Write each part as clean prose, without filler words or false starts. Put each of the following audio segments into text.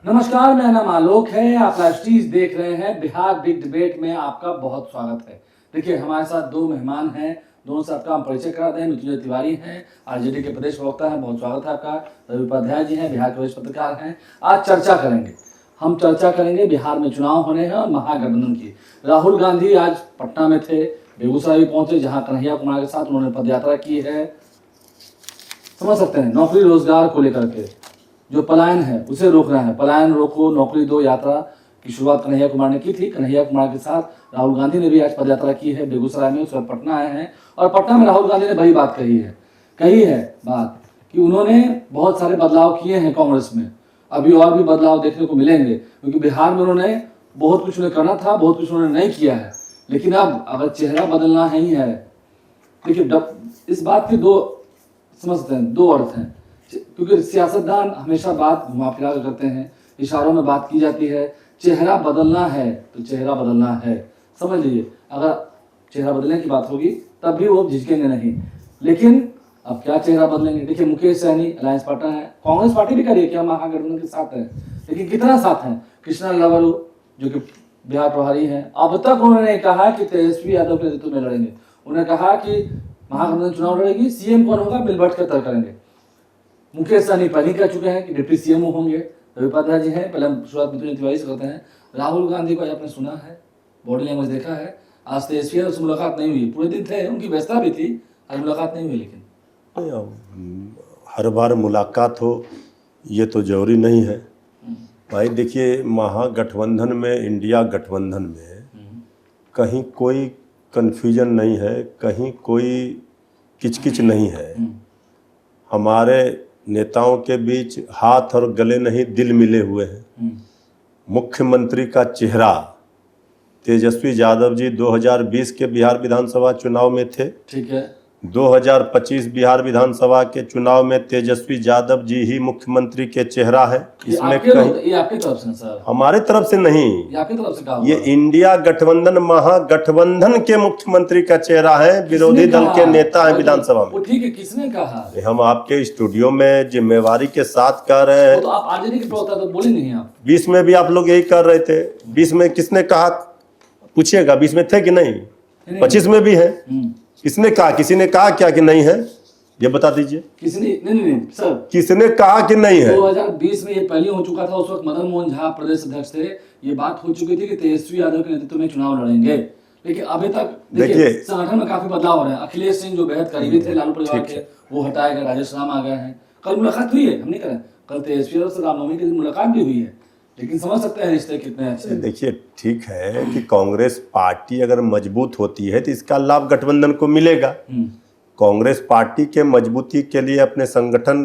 नमस्कार, मेरा नाम आलोक है। आप राष्ट्रीय देख रहे हैं। बिहार बिग डिबेट में आपका बहुत स्वागत है। देखिए, हमारे साथ दो मेहमान हैं, दोनों से आपका हम परिचय करा दें। मृत्युंजय तिवारी हैं, आरजेडी के प्रदेश प्रवक्ता हैं, बहुत स्वागत है आपका। रवि उपाध्याय जी हैं, बिहार के वरिष्ठ पत्रकार हैं। आज हम चर्चा करेंगे बिहार में चुनाव होने हैं और महागठबंधन की। राहुल गांधी आज पटना में थे, बेगूसराय भी पहुंचे, जहां कन्हैया कुमार के साथ उन्होंने पदयात्रा की है। समझ सकते हैं, नौकरी रोजगार को लेकर के जो पलायन है उसे रोकना है। पलायन रोको, नौकरी दो यात्रा की शुरुआत कन्हैया कुमार ने की थी। कन्हैया कुमार के साथ राहुल गांधी ने भी आज पदयात्रा की है बेगूसराय में, उसके बाद पटना आए हैं। और पटना में राहुल गांधी ने वही बात कही है बात कि उन्होंने बहुत सारे बदलाव किए हैं कांग्रेस में। अभी और भी बदलाव देखने को मिलेंगे, क्योंकि बिहार में उन्होंने बहुत कुछ उन्हें करना था, बहुत कुछ उन्होंने नहीं किया है। लेकिन अब अगर चेहरा बदलना ही है, देखिए इस बात के दो समझते हैं, दो अर्थ हैं। क्योंकि सियासतदान हमेशा बात घुमा फिरा कर करते हैं, इशारों में बात की जाती है। चेहरा बदलना है तो चेहरा बदलना है, समझ लीजिए। अगर चेहरा बदलने की बात होगी तब भी वो झिझकेंगे नहीं। लेकिन अब क्या चेहरा बदलेंगे? देखिए, मुकेश सहनी अलायंस पार्टनर है, कांग्रेस पार्टी भी करिए कि हम महागठबंधन के साथ हैं, लेकिन कितना साथ हैं? कृष्णा लवरू जो कि बिहार प्रभारी हैं, अब तक उन्होंने कहा कि तेजस्वी यादव के नेतृत्व में लड़ेंगे। उन्होंने कहा कि महागठबंधन चुनाव लड़ेगी, सीएम कौन होगा मिल बैठ कर तय करेंगे। मुकेश सहनी पहले कह चुके हैं कि डिप्टी सीएम होंगे। रवि उपाध्याय जी हैं, पहले हम शुरुआत मृत्युंजय तिवारी से करते हैं। राहुल गांधी को आज आपने सुना है, बॉडी लैंग्वेज देखा है। आज तेजस्वी यादव से मुलाकात नहीं हुई, पूरे दिन थे, उनकी व्यस्तता भी थी, आज मुलाकात नहीं हुई। लेकिन हर बार मुलाकात हो ये तो जरूरी नहीं है भाई। देखिए, महागठबंधन में, इंडिया गठबंधन में कहीं कोई कन्फ्यूजन नहीं है, कहीं कोई किचकिच नहीं है। हमारे नेताओं के बीच हाथ और गले नहीं दिल मिले हुए हैं। मुख्यमंत्री का चेहरा तेजस्वी यादव जी 2020 के बिहार विधानसभा चुनाव में थे, ठीक है। 2025 बिहार विधानसभा के चुनाव में तेजस्वी यादव जी ही मुख्यमंत्री के चेहरा है। इसमें कहीं ये आपकी तरफ से सर? हमारे तरफ से नहीं, ये आपकी तरफ से कहा? ये इंडिया गठबंधन, महागठबंधन के मुख्यमंत्री का चेहरा है, विरोधी दल के नेता है विधानसभा में। ठीक है, किसने कहा? हम आपके स्टूडियो में जिम्मेवारी के साथ कह रहे हैं। तो आप आरजेडी के प्रवक्ता तो बोले नहीं आप? 20 में भी आप लोग यही कर रहे थे। 20 में किसने कहा पूछिएगा, 20 में थे कि नहीं? 25 में भी है। किसने कहा? किसी ने कहा क्या कि नहीं है? ये बता दीजिए। किसने? नहीं सर, किसने कहा कि नहीं है? 2020 में ये पहले हो चुका था, उस वक्त मदन मोहन झा प्रदेश अध्यक्ष थे। ये बात हो चुकी थी कि तेजस्वी यादव के नेतृत्व में चुनाव लड़ेंगे। लेकिन अभी तक देखिए संगठन में काफी बदलाव हो रहे हैं। अखिलेश सिंह जो बेहद करीबी थे लालू परिवार के, वो हटाए गए, राजेश राम आ गए हैं। कल मुलाकात हुई है, हम नहीं करें, कल तेजस्वी यादव से रामनवमी के दिन मुलाकात भी हुई है। लेकिन समझ सकते हैं रिश्ते कितने अच्छे। देखिए, ठीक है कि कांग्रेस पार्टी अगर मजबूत होती है तो इसका लाभ गठबंधन को मिलेगा। कांग्रेस पार्टी के मजबूती के लिए, अपने संगठन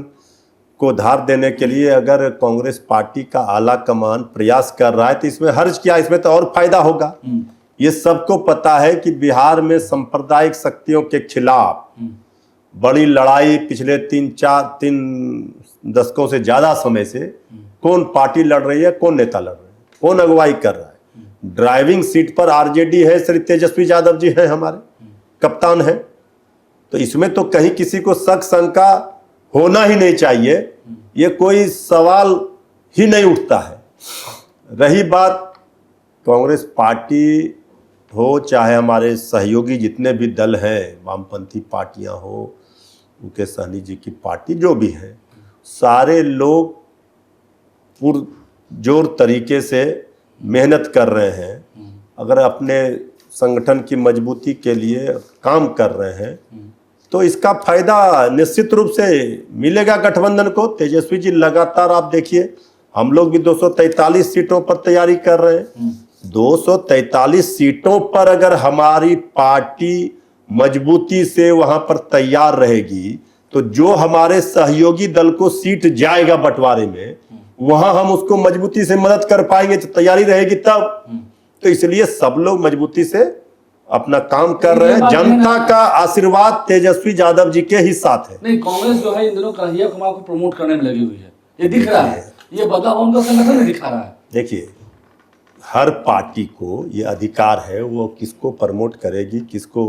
को धार देने के लिए अगर कांग्रेस पार्टी का आला कमान प्रयास कर रहा है तो इसमें हर्ज क्या, इसमें तो और फायदा होगा। ये सबको पता है कि बिहार में सांप्रदायिक शक्तियों के खिलाफ बड़ी लड़ाई पिछले 3 दशकों से ज्यादा समय से कौन पार्टी लड़ रही है, कौन नेता लड़ रहे हैं, कौन अगुवाई कर रहा है। ड्राइविंग सीट पर आरजेडी है, श्री तेजस्वी यादव जी हैं, हमारे कप्तान हैं। तो इसमें तो कहीं किसी को शक शंका होना ही नहीं चाहिए, ये कोई सवाल ही नहीं उठता है। रही बात कांग्रेस पार्टी हो, चाहे हमारे सहयोगी जितने भी दल हैं, वामपंथी पार्टियां हो, मुकेश सहनी जी की पार्टी, जो भी है, सारे लोग पुरजोर तरीके से मेहनत कर रहे हैं। अगर अपने संगठन की मजबूती के लिए काम कर रहे हैं तो इसका फायदा निश्चित रूप से मिलेगा गठबंधन को। तेजस्वी जी लगातार, आप देखिए, हम लोग भी 243 सीटों पर तैयारी कर रहे हैं। 243 सीटों पर अगर हमारी पार्टी मजबूती से वहां पर तैयार रहेगी तो जो हमारे सहयोगी दल को सीट जाएगा बंटवारे में, वहां हम उसको मजबूती से मदद कर पाएंगे। तो तैयारी रहेगी तब। तो इसलिए सब लोग मजबूती से अपना काम कर रहे हैं। जनता का आशीर्वाद तेजस्वी यादव जी के ही साथ है। नहीं, कांग्रेस जो है इन दिनों कन्हैया कुमार को प्रमोट करने में लगी हुई है, ये दिख रहा है। ये बदलाव उनका संगठन में दिखा रहा है। देखिए, हर पार्टी को ये अधिकार है, वो किसको प्रमोट करेगी, किसको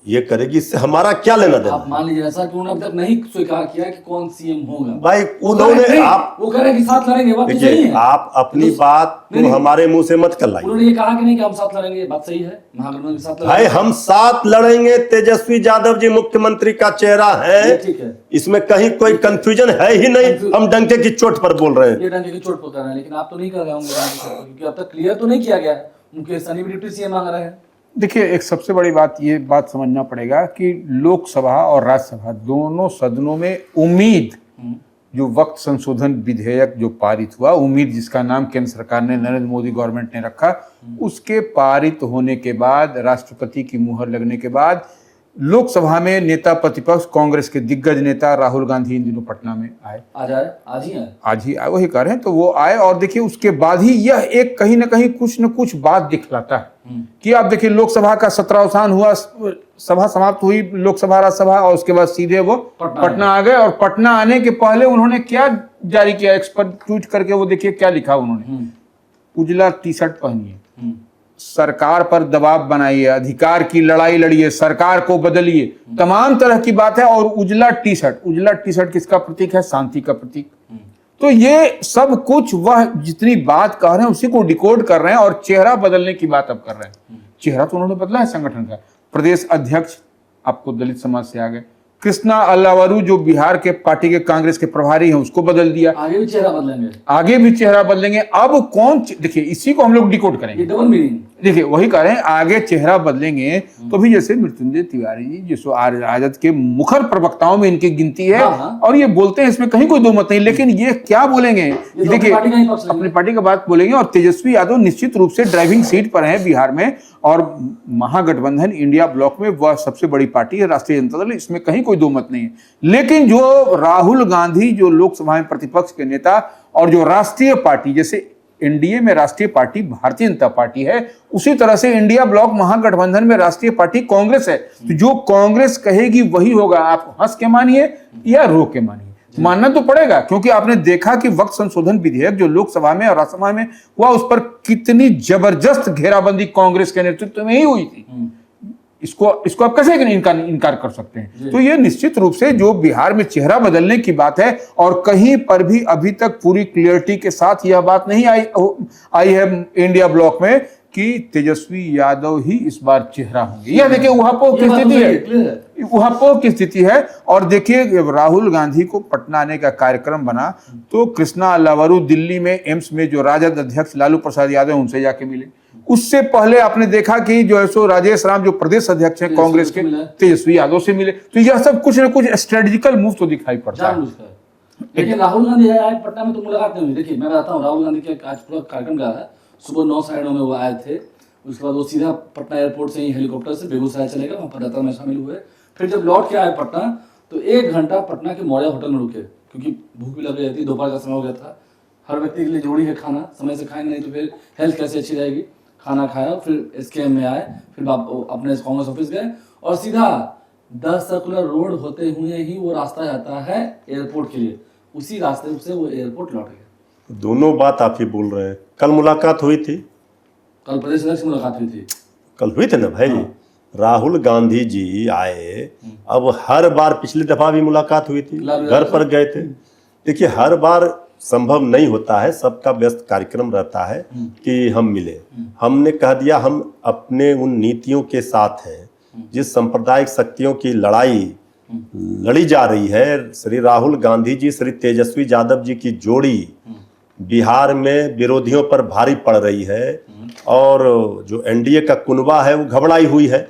ये करेगी, इससे हमारा क्या लेना देना। आप मान लीजिए ऐसा कि उन्होंने अब तक नहीं स्वीकार किया कि कौन सीएम होगा। भाई उन्होंने, आप वो कह रहे हैं कि साथ लड़ेंगे, बात तो सही देखिए, है। आप अपनी बात तो हमारे मुंह से मत कर लाइए। उन्होंने ये कहा कि नहीं कि हम साथ लड़ेंगे, बात सही है, महागठबंधन के साथ भाई लड़ेंगे। हम साथ लड़ेंगे, तेजस्वी यादव जी मुख्यमंत्री का चेहरा है, ठीक है, इसमें कहीं कोई कंफ्यूजन है ही नहीं। हम डंके की चोट पर बोल रहे हैं। ये डंके की चोट पर कर रहे हैं, लेकिन आप तो नहीं कर रहे होंगे क्योंकि अब तक क्लियर तो नहीं किया गया है। मुकेश सहनी भी डिप्टी सीएम मांग रहे हैं। देखिए, एक सबसे बड़ी बात ये बात समझना पड़ेगा कि लोकसभा और राज्यसभा दोनों सदनों में उम्मीद, जो वक्त संशोधन विधेयक जो पारित हुआ, उम्मीद जिसका नाम केंद्र सरकार ने, नरेंद्र मोदी गवर्नमेंट ने रखा, उसके पारित होने के बाद, राष्ट्रपति की मुहर लगने के बाद, लोकसभा में नेता प्रतिपक्ष कांग्रेस के दिग्गज नेता राहुल गांधी इन दिनों पटना में आए। आज आए, आज ही आए, आज ही आए, वही कह रहे हैं। तो वो आए और देखिए उसके बाद ही यह एक कहीं ना कहीं कुछ न कुछ बात दिखलाता है कि आप देखिए लोकसभा का सत्रावसान हुआ, सभा समाप्त हुई, लोकसभा राज्यसभा, और उसके बाद सीधे वो पटना आ गए। और पटना आने के पहले उन्होंने क्या जारी किया, एक्सपर्ट ट्वीट करके, वो देखिए क्या लिखा उन्होंने, उजला टी शर्ट पहनिए, सरकार पर दबाव बनाइए, अधिकार की लड़ाई लड़िए, सरकार को बदलिए, तमाम तरह की बात है। और उजला टी शर्ट किसका प्रतीक है? शांति का प्रतीक। तो ये सब कुछ वह जितनी बात कह रहे हैं उसी को डिकोड कर रहे हैं और चेहरा बदलने की बात अब कर रहे हैं। चेहरा तो उन्होंने बदला है संगठन का। प्रदेश अध्यक्ष आपको दलित समाज से आ गए, कृष्णा अल्लावरू जो बिहार के पार्टी के कांग्रेस के प्रभारी हैं उसको बदल दिया। आगे भी चेहरा बदलेंगे, आगे भी चेहरा बदलेंगे। अब कौन, देखिए इसी को हम लोग डिकोड करेंगे। डबल मीनिंग, देखिए वही कह रहे हैं, आगे चेहरा बदलेंगे तो भी जैसे मृत्युंजय तिवारी जी जिसको राजद के मुखर प्रवक्ताओं में इनकी गिनती है, और ये बोलते हैं, इसमें कहीं कोई दो मत नहीं, लेकिन ये क्या बोलेंगे, देखिए अपनी पार्टी का बात बोलेंगे। और तेजस्वी यादव निश्चित रूप से ड्राइविंग सीट पर हैं बिहार में, और महागठबंधन इंडिया ब्लॉक में वह सबसे बड़ी पार्टी है राष्ट्रीय जनता दल, इसमें कहीं कोई दो मत नहीं है। लेकिन जो राहुल गांधी जो लोकसभा में प्रतिपक्ष के नेता, और जो राष्ट्रीय पार्टी, जैसे एनडीए में राष्ट्रीय पार्टी भारतीय जनता पार्टी है, उसी तरह से इंडिया ब्लॉक महागठबंधन में राष्ट्रीय पार्टी कांग्रेस है। तो जो कांग्रेस कहेगी वही होगा। आप हंस के मानिए या रो के मानिए, मानना तो पड़ेगा, क्योंकि आपने देखा कि वक्त संशोधन विधेयक जो लोकसभा में और राज्यसभा में हुआ, उस पर कितनी जबरदस्त घेराबंदी कांग्रेस के नेतृत्व में ही हुई थी। इसको आप कैसे इनकार कर सकते हैं? तो ये निश्चित रूप से जो बिहार में चेहरा बदलने की बात है, और कहीं पर भी अभी तक पूरी क्लियरिटी के साथ यह बात नहीं आई है इंडिया ब्लॉक में कि तेजस्वी यादव ही इस बार चेहरा होंगे। यह देखिए उहापोह की स्थिति है, उहापोह की स्थिति है। और देखिए राहुल गांधी को पटना आने का कार्यक्रम बना तो कृष्णा अल्लावरू दिल्ली में एम्स में जो राजद अध्यक्ष लालू प्रसाद यादव उनसे जाके मिले। उससे पहले आपने देखा कि जो है सो राजेश राम जो प्रदेश अध्यक्ष हैं कांग्रेस के, तेजस्वी यादव से मिले। तो यह सब कुछ न कुछ स्ट्रेटेजिकल मूव तो दिखाई पड़ता है। लेकिन राहुल गांधी आए पटना में तो मुलाकात नहीं हुई। देखिए मैं बताता हूँ, राहुल गांधी के आज पूरा कार्यक्रम गया है, सुबह 9 साढ़े 9 में वो आए थे। उसके बाद वो सीधा पटना एयरपोर्ट से ही हेलीकॉप्टर से बेगूसराय चले गए, वहाँ पर यात्रा में शामिल हुए। फिर जब लौट के आए पटना तो 1 घंटा पटना के मौर्या होटल में रुके, क्योंकि भूख भी लग रही थी, दोपहर का समय हो गया था। हर व्यक्ति के लिए जरूरी है खाना, समय से खाएंगे नहीं तो फिर हेल्थ कैसे अच्छी रहेगी। खाना खाया, फिर एसकेएम में आए, फिर अपने कांग्रेस ऑफिस गए और सीधा 10 सर्कुलर रोड होते हुए ही वो रास्ता जाता है एयरपोर्ट के लिए, उसी रास्ते से वो एयरपोर्ट लौट गए। दोनों बात आप ही बोल रहे हैं। कल मुलाकात हुई थी, कल प्रदेश अध्यक्ष से मुलाकात हुई थी, कल हुई थी ना भाई। राहुल गांधी जी आए, अब हर बार पिछली दफा भी मुलाकात हुई थी, घर पर गए थे। देखिए हर बार संभव नहीं होता है, सबका व्यस्त कार्यक्रम रहता है कि हम मिले। हमने कह दिया हम अपने उन नीतियों के साथ हैं, जिस सांप्रदायिक शक्तियों की लड़ाई लड़ी जा रही है। श्री राहुल गांधी जी, श्री तेजस्वी यादव जी की जोड़ी बिहार में विरोधियों पर भारी पड़ रही है, और जो एनडीए का कुनबा है वो घबराई हुई है।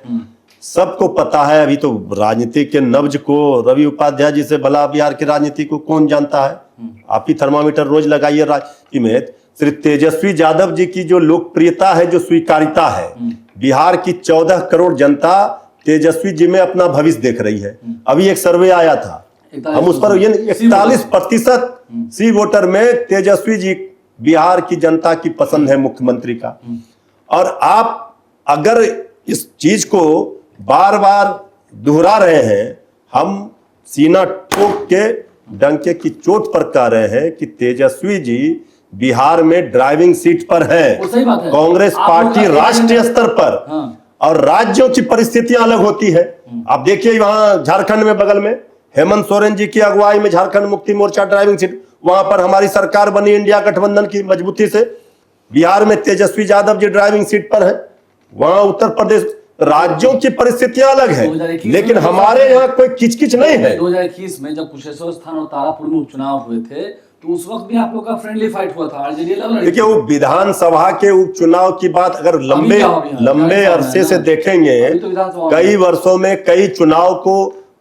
सबको पता है, अभी तो राजनीति के नब्ज को रवि उपाध्याय जी से भला बिहार की राजनीति को कौन जानता है। आप ही थर्मामीटर रोज लगाइए राजनीति में। श्री तेजस्वी यादव जी की जो लोकप्रियता है, जो स्वीकारिता है, बिहार की 14 करोड़ जनता तेजस्वी जी में अपना भविष्य देख रही है। अभी एक सर्वे आया था, हम उस पर 41% सी वोटर में तेजस्वी जी बिहार की जनता की पसंद है मुख्यमंत्री का। और आप अगर इस चीज को बार बार दोहरा रहे हैं, हम सीना ठोक के डंके की चोट पर कह रहे हैं कि तेजस्वी जी बिहार में ड्राइविंग सीट पर है। कांग्रेस पार्टी राष्ट्रीय स्तर पर, और राज्यों की परिस्थितियां अलग होती है। आप देखिए वहां झारखंड में बगल में हेमंत सोरेन जी की अगुवाई में झारखंड मुक्ति मोर्चा ड्राइविंग सीट, वहां पर हमारी सरकार बनी इंडिया गठबंधन की मजबूती से। बिहार में तेजस्वी यादव जी ड्राइविंग सीट पर है। वहां उत्तर प्रदेश, राज्यों की परिस्थितियां अलग है, लेकिन हमारे यहाँ कोई किचकिच नहीं है। 2021 में जब कुशेश्वर स्थान और तारापुर में उपचुनाव हुए थे तो उस वक्त भी आप लोग का फ्रेंडली फाइट हुआ था, आरजेडी लड़ रही थी। देखिए वो विधानसभा के उपचुनाव की बात अगर लंबे अरसे से देखेंगे, कई वर्षों में कई चुनाव को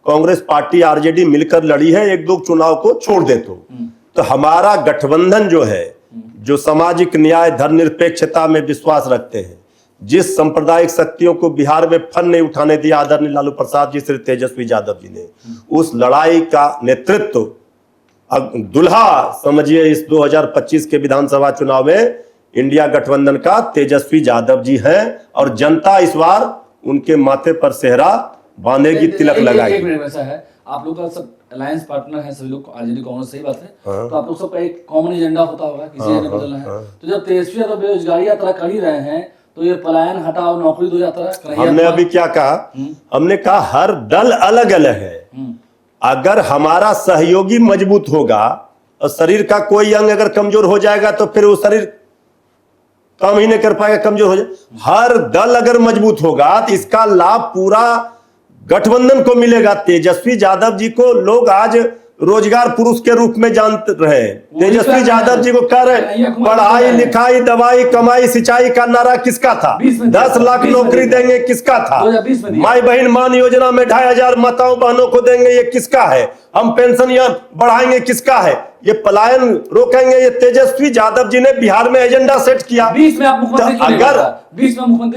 कांग्रेस पार्टी आरजेडी मिलकर लड़ी है, एक दो चुनाव को छोड़ दे तो हमारा गठबंधन जो है, जो सामाजिक न्याय धर्मनिरपेक्षता में विश्वास रखते हैं, जिस सांप्रदायिक शक्तियों को बिहार में फन नहीं उठाने दिया आदरणीय लालू प्रसाद जी श्री तेजस्वी यादव जी ने, उस लड़ाई का नेतृत्व दुल्हा समझिए इस 2025 के विधानसभा चुनाव में इंडिया गठबंधन का तेजस्वी यादव जी हैं, और जनता इस बार उनके माथे पर सेहरा बांधेगी, तिलक लगाएगी। ऐसा है, आप लोग का सब अलायंस पार्टनर है सभी लोग, आरजेडी कांग्रेस, सही बात है। तो आप लोग सबका एक कॉमन एजेंडा होता होगा, किसी ने बदलना है। तो जब तेजस्वी यादव बेरोजगारी यात्रा कर ही रहे हैं तो ये पलायन हटाओ नौकरी दो यात्रा हमने अभी क्या कहा, हमने कहा हर दल अलग अलग है। अगर हमारा सहयोगी मजबूत होगा और शरीर का कोई अंग अगर कमजोर हो जाएगा तो फिर वो शरीर काम ही नहीं कर पाएगा, कमजोर हो जाए। हर दल अगर मजबूत होगा तो इसका लाभ पूरा गठबंधन को मिलेगा। तेजस्वी यादव जी को लोग आज रोजगार पुरुष के रूप में जानते रहे। तेजस्वी यादव जी को कह रहे पढ़ाई लिखाई दवाई कमाई सिंचाई का नारा किसका था? 10 लाख नौकरी देंगे किसका था? माई बहन मान योजना में 2500 माताओं बहनों को देंगे, ये किसका है? हम पेंशन बढ़ाएंगे किसका है? ये पलायन रोकेंगे, ये तेजस्वी यादव जी ने बिहार में एजेंडा सेट किया। अगर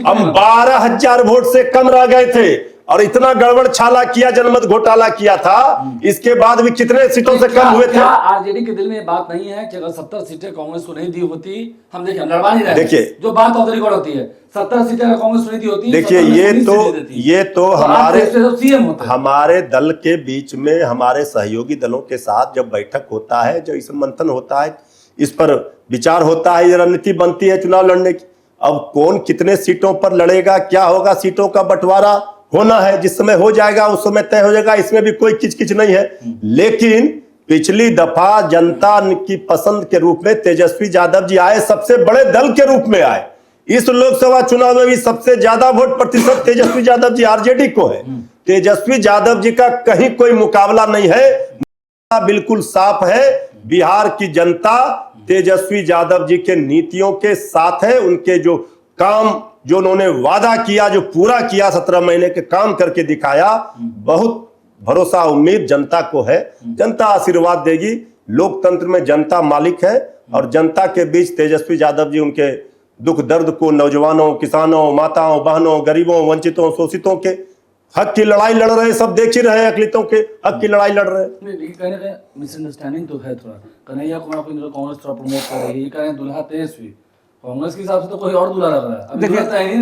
हम 12,000 वोट से कम रह गए थे और इतना गड़बड़ छाला किया, जनमत घोटाला किया था, इसके बाद भी कितने सीटों से कम हुए थे? आरजेडी के दिल में ये बात नहीं है कि अगर 70 सीटें कांग्रेस को नहीं दी होती, हम देखिए लड़वा नहीं रहे। देखिए जो बात ऑफ द रिकॉर्ड होती है, 70 सीटें अगर कांग्रेस को नहीं दी होती, देखिए ये तो हमारे दल के बीच में हमारे सहयोगी दलों के साथ जब बैठक होता है, जब इस मंथन होता है, इस पर विचार होता है, रणनीति बनती है चुनाव लड़ने की। अब कौन कितने सीटों पर लड़ेगा, क्या होगा, सीटों का बंटवारा होना है, जिस समय हो जाएगा उस समय तय हो जाएगा, इसमें भी कोई किचकिच नहीं है। लेकिन पिछली दफा जनता की पसंद के रूप में तेजस्वी यादव जी आए, सबसे बड़े दल के रूप में आए। इस लोकसभा चुनाव में भी सबसे ज्यादा वोट प्रतिशत तेजस्वी यादव जी आरजेडी को है। तेजस्वी यादव जी का कहीं कोई मुकाबला नहीं है, बिल्कुल साफ है। बिहार की जनता तेजस्वी यादव जी के नीतियों के साथ है। उनके जो काम, जो उन्होंने वादा किया, जो पूरा किया, 17 महीने के काम करके दिखाया, बहुत भरोसा उम्मीद जनता को है। जनता आशीर्वाद देगी। लोकतंत्र में जनता मालिक है और जनता के बीच तेजस्वी यादव जी उनके दुख दर्द को, नौजवानों, किसानों, माताओं, बहनों, गरीबों, वंचितों, शोषितों के हक की लड़ाई लड़ रहे, सब देख ही रहे, अकलितों के हक की लड़ाई लड़ रहे। मिसअंडरस्टैंडिंग तो है थोड़ा। कन्हैया कुमार को कांग्रेस थोड़ा प्रमोट कर रही है, ये कह रहे हैं दुल्हा तेजस्वी, कांग्रेस के हिसाब से तो कोई और दूल्हा लग रहा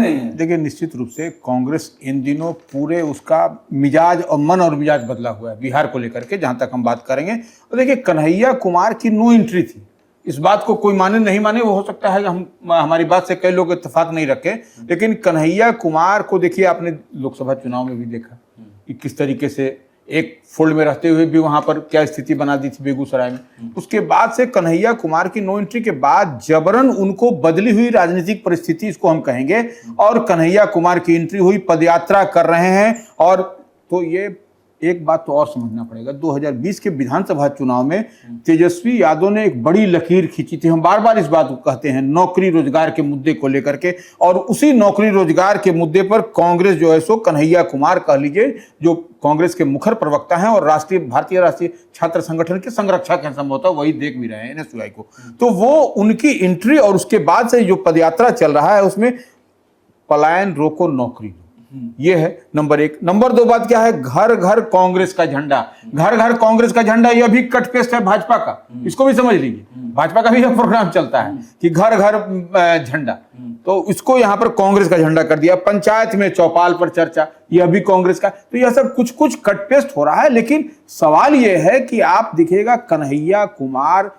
है। देखिए निश्चित रूप से कांग्रेस इन दिनों पूरे उसका मिजाज और मन और मिजाज बदला हुआ है बिहार को लेकर के, जहां तक हम बात करेंगे। तो देखिए कन्हैया कुमार की नो एंट्री थी, इस बात को कोई माने नहीं माने, वो हो सकता है हम हमारी बात से कई लोग इत्तेफाक नहीं रखे, लेकिन कन्हैया कुमार को देखिए आपने लोकसभा चुनाव में भी देखा कि किस तरीके से एक फोल्ड में रहते हुए भी वहां पर क्या स्थिति बना दी थी बेगूसराय में। उसके बाद से कन्हैया कुमार की नो एंट्री के बाद जबरन उनको बदली हुई राजनीतिक परिस्थिति इसको हम कहेंगे, और कन्हैया कुमार की एंट्री हुई, पदयात्रा कर रहे हैं। और तो ये एक बात तो और समझना पड़ेगा, 2020 के विधानसभा चुनाव में तेजस्वी यादव ने एक बड़ी लकीर खींची थी। हम बार बार इस बात को कहते हैं, नौकरी रोजगार के मुद्दे को लेकर के, और उसी नौकरी रोजगार के मुद्दे पर कांग्रेस जो है सो कन्हैया कुमार कह लीजिए, जो कांग्रेस के मुखर प्रवक्ता हैं और भारतीय राष्ट्रीय छात्र संगठन के संरक्षक हैं, संभवतः वही देख भी रहे हैं एनएसयूआई को, तो वो उनकी एंट्री और उसके बाद से जो पदयात्रा चल रहा है उसमें पलायन रोको नौकरी, ये है नंबर 1। नंबर 2 बात क्या है, घर घर कांग्रेस का झंडा, घर घर कांग्रेस का झंडा, ये भी कट पेस्ट है भाजपा का, इसको भी समझ लीजिए। भाजपा का भी यह प्रोग्राम चलता है कि घर घर झंडा, तो इसको यहां पर कांग्रेस का झंडा कर दिया। पंचायत में चौपाल पर चर्चा, यह भी कांग्रेस का। तो यह सब कुछ कुछ कट पेस्ट हो रहा है, लेकिन सवाल यह है कि आप देखिएगा कन्हैया कुमार,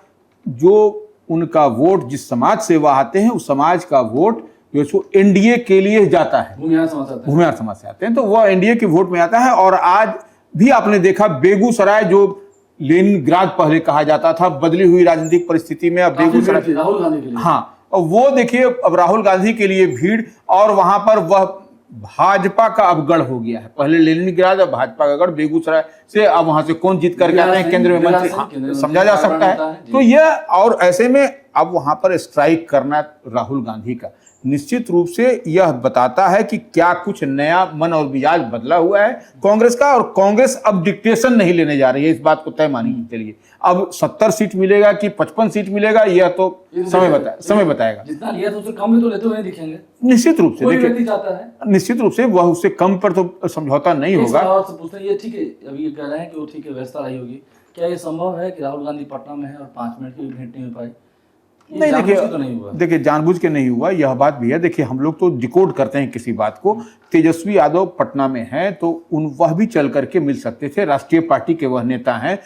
जो उनका वोट जिस समाज से वह आते हैं, उस समाज का वोट जो सो एनडीए के लिए जाता है, भूमिहार समाज से आता है। भूमिहार समाज से आते हैं, तो वह एनडीए की वोट में आता है। और आज भी आपने देखा बेगूसराय, जो लेनिनग्राद पहले कहा जाता था, बदली हुई राजनीतिक परिस्थिति में अब काफी भीड़ बेगूसराय, थी राहुल गांधी के लिए। हाँ, और वो देखिए अब राहुल गांधी के लिए भीड़, और वहां पर वह भाजपा का अब गढ़ हो गया है। पहले लेनिनग्राद, अब भाजपा का गढ़ बेगूसराय से। अब वहां से कौन जीत करके आते हैं केंद्रीय मंत्री, हाँ, समझा जा सकता है। तो यह, और ऐसे में अब वहां पर स्ट्राइक करना राहुल गांधी का निश्चित रूप से यह बताता है कि क्या कुछ नया मन और मिजाज बदला हुआ है कांग्रेस का। और कांग्रेस अब डिक्टेशन नहीं लेने जा रही है, इस बात को तय मानने के लिए। अब 70 सीट मिलेगा कि 55 सीट मिलेगा, यह तो समय बताएगा। जितना लिया था उससे कम भी तो लेते हुए नहीं दिखेंगे निश्चित रूप से, कोई देखिए व्यक्ति चाहता है। निश्चित रूप से वह उससे कम पर तो समझौता नहीं होगा। और से पूछते हैं, ये ठीक है, अभी ये कह रहे हैं कि वो ठीक है, व्यवस्था रही होगी, क्या ये संभव है कि राहुल गांधी पटना में है और 5 मिनट की भेंट नहीं हो पाई? नहीं, देखिए तो नहीं हुआ। देखिए जानबूझ के नहीं हुआ, यह बात भी है। देखिए हम लोग तो डिकोड करते हैं किसी बात को। तेजस्वी यादव पटना में है तो वह भी चल करके मिल सकते थे, राष्ट्रीय पार्टी के वह नेता हैं,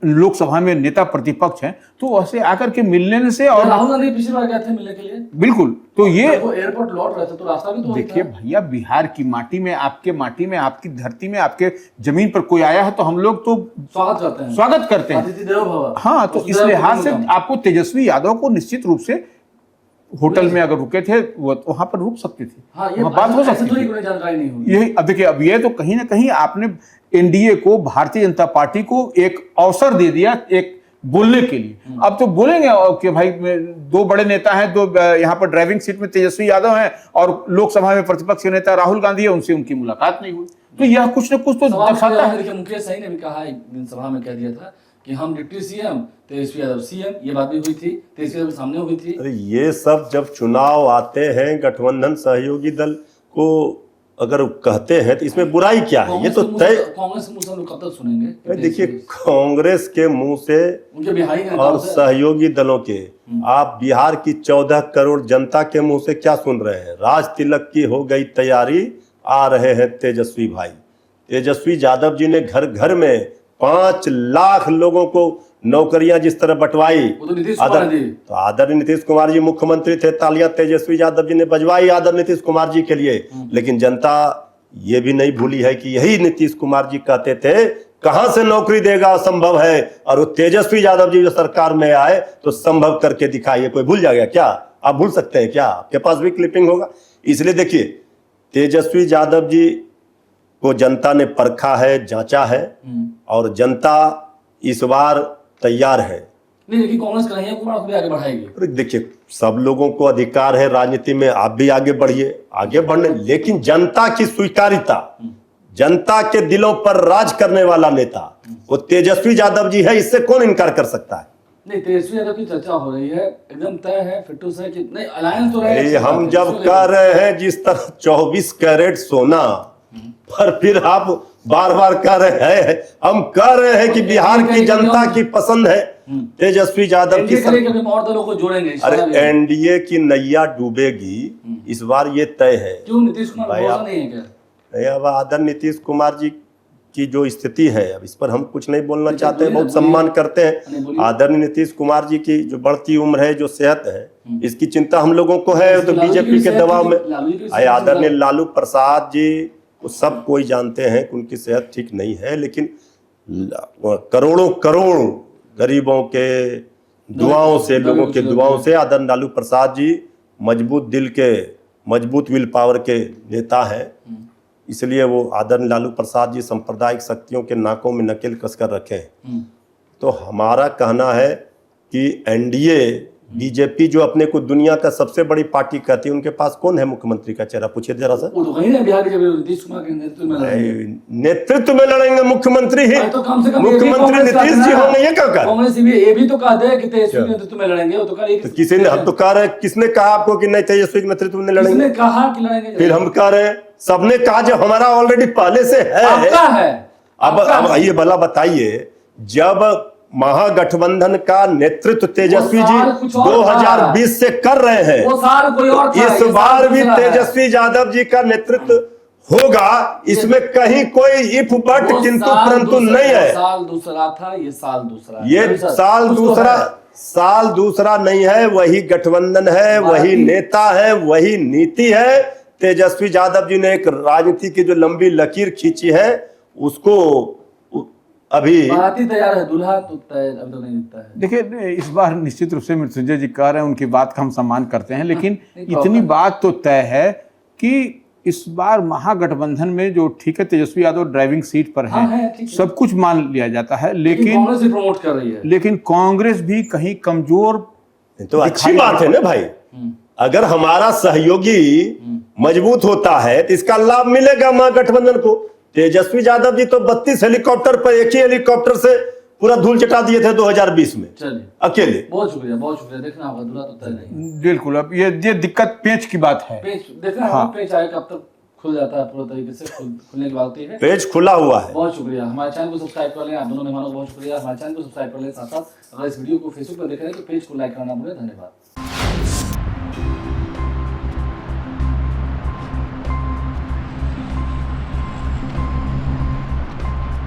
लोकसभा में नेता प्रतिपक्ष हैं, तो वैसे आकर के मिलने से। और राहुल गांधी पिछली बार गए थे मिलने के लिए, बिल्कुल, तो ये एयरपोर्ट लौट रहे थे तो रास्ता भी तो देखिए भैया, बिहार की माटी में, आपके माटी में, आपकी धरती में, आपके जमीन पर कोई आया है तो हम लोग तो स्वागत करते हैं, अतिथि देवो भव। हाँ, तो इस लिहाज से आपको तेजस्वी यादव को निश्चित रूप से होटल में अगर रुके थे वो वहां पर रुक सकते थे, हाँ, ये बात हो सकती थी। कोई जानकारी नहीं हुई। यही अब देखिए, अब ये तो कहीं ना कहीं आपने एनडीए को, भारतीय जनता पार्टी को एक अवसर दे दिया एक बोलने के लिए। अब तो बोलेंगे कि भाई दो बड़े नेता हैं, दो यहाँ पर ड्राइविंग सीट में तेजस्वी यादव हैं और लोकसभा में प्रतिपक्ष के नेता राहुल गांधी है, उनसे उनकी मुलाकात नहीं हुई। तो यह कुछ न कुछ तो दर्शाता है। मुकेश सही ने भी कहा, एक दिन सभा में कह दिया था कि हम deputy CM, Tejashwi Yadav CM, ये बात भी हुई थी, तेजस्वी यादव सामने हुई थी। अरे ये सब जब चुनाव आते हैं, गठबंधन सहयोगी दल को अगर कहते हैं तो इसमें बुराई क्या है? ये तो तय, कांग्रेस के मुंह से हम लोग कब तक सुनेंगे? देखिए कांग्रेस के मुंह से उनके बिहारी और सहयोगी दलों के, आप बिहार की 14 करोड़ जनता के मुंह से क्या सुन रहे हैं? राज तिलक की हो गई तैयारी, आ रहे हैं तेजस्वी भाई। तेजस्वी यादव जी ने घर घर में 5 लाख लोगों को नौकरियां जिस तरह बंटवाई, तो आदरणीय नीतीश कुमार जी मुख्यमंत्री थे, तालियां तेजस्वी यादव जी ने बजवाई आदरणीय नीतीश कुमार जी के लिए। लेकिन जनता ये भी नहीं भूली है कि यही नीतीश कुमार जी कहते थे कहां से नौकरी देगा, असंभव है, और वो तेजस्वी यादव जी जो सरकार में आए तो संभव करके दिखाइए। कोई भूल जाएगा क्या? आप भूल सकते हैं क्या? आपके पास भी क्लिपिंग होगा। इसलिए देखिए, तेजस्वी यादव जी को जनता ने परखा है, जांचा है, और जनता इस बार तैयार है। नहीं, लेकिन कांग्रेस कन्हैया कुमार को भी आगे बढ़ाएगी। देखिए, सब लोगों को अधिकार है राजनीति में, आप भी आगे बढ़िए, आगे बढ़ने, लेकिन जनता की स्वीकारिता, जनता के दिलों पर राज करने वाला नेता वो तेजस्वी यादव जी है, इससे कौन इनकार कर सकता है? नहीं, तेजस्वी यादव की चर्चा हो रही है, एकदम तय है फिट्टू से कि नहीं, अलायंस तो रहे। हम जब कह रहे हैं जिस तरह 24 कैरेट सोना, पर फिर आप बार बार कह रहे हैं, हम कह रहे हैं कि बिहार की जनता की पसंद है तेजस्वी यादव की। और दलों को जोड़ेंगे। अरे एनडीए की नैया डूबेगी इस बार, ये तय है। क्यों नीतीश कुमार भरोसा नहीं है क्या? नहीं, अब आदरणीय नीतीश कुमार जी की जो स्थिति है, अब इस पर हम कुछ नहीं बोलना चाहते हैं, बहुत सम्मान करते हैं। आदरणीय नीतीश कुमार जी की जो बढ़ती उम्र है, जो सेहत है, इसकी चिंता हम लोगों को है। तो बीजेपी के दबाव में आदरणीय लालू प्रसाद जी वो सब कोई जानते हैं कि उनकी सेहत ठीक नहीं है, लेकिन करोड़ों करोड़ गरीबों के दुआओं से, लोगों के दुआओं से आदरणीय लालू प्रसाद जी मजबूत दिल के, मजबूत विल पावर के नेता हैं। इसलिए वो आदरणीय लालू प्रसाद जी सांप्रदायिक शक्तियों के नाकों में नकेल कसकर रखे हैं। तो हमारा कहना है कि एनडीए, बीजेपी जो अपने को दुनिया का सबसे बड़ी पार्टी कहती है, उनके पास कौन है मुख्यमंत्री का चेहरा? पूछिए जरा सा। वो तो कहीं ना बिहार के नीतीश कुमार के नेतृत्व में लड़ेंगे मुख्यमंत्री ही, तो कम से कम मुख्यमंत्री नीतीश जी होंगे। ये क्या कर कांग्रेस ये भी तो कहते हैं कि तेजस्वी के नेतृत्व में लड़ेंगे। वो तो किसी ने, हम तो कह रहे हैं, किसने कहा आपको कि नहीं तेजस्वी के नेतृत्व में लड़ेंगे? किसने कहा कि लड़ेंगे? फिर हम कह रहे हैं, सबने कहा जो हमारा ऑलरेडी पहले से है। अब ये भला बताइए, जब महागठबंधन का नेतृत्व तेजस्वी जी 2020 से कर रहे हैं, वो साल कोई और था, इस बार भी तेजस्वी यादव जी का नेतृत्व होगा, इसमें कहीं कोई इफ बट वो किंतु साल परंतु दूसरा- नहीं है। साल दूसरा था, ये साल दूसरा है। ये नहीं सर, साल कुछ तो दूसरा, है। साल दूसरा नहीं है, वही गठबंधन है, वही नेता है, वही नीति है। तेजस्वी यादव जी ने एक राजनीति की जो लंबी लकीर खींची है उसको अभी बाराती तैयार है, दूल्हा तो अभी तो नहीं दिखता है। देखिए, इस बार निश्चित रूप से मृत्युंजय जी कह रहे हैं, उनकी बात का हम सम्मान करते हैं, लेकिन नहीं, इतनी बात तो तय है कि इस बार महागठबंधन में जो ठीक है तेजस्वी यादव ड्राइविंग सीट पर हाँ, है, है, ठीक है। सब कुछ मान लिया जाता है, लेकिन कांग्रेस भी प्रमोट कर रही है। लेकिन कांग्रेस भी कहीं कमजोर तो अच्छी बात है ना भाई। अगर हमारा सहयोगी मजबूत होता है तो इसका लाभ मिलेगा महागठबंधन को। तेजस्वी यादव जी तो 32 हेलीकॉप्टर पर एक ही हेलीकॉप्टर से पूरा धूल चटा दिए थे 2020 में चलिए, अकेले। बहुत शुक्रिया। देखना होगा, दूल्हा तो तय नहीं। बिल्कुल। अब ये दिक्कत पेच की बात है। पेज देखना होगा, पेज आएगा कब तक खुल जाता है पूरा तरीके से, खुलने की बात होती है। पेज खुला हुआ है। बहुत शुक्रिया। हमारे चैनल को सब्सक्राइब कर लें। आप दोनों मेहमानों को बहुत शुक्रिया। हमारे चैनल को सब्सक्राइब कर लें, साथ साथ अगर इस वीडियो को फेसबुक पर देख रहे हैं तो पेज को लाइक करना भूलें। धन्यवाद।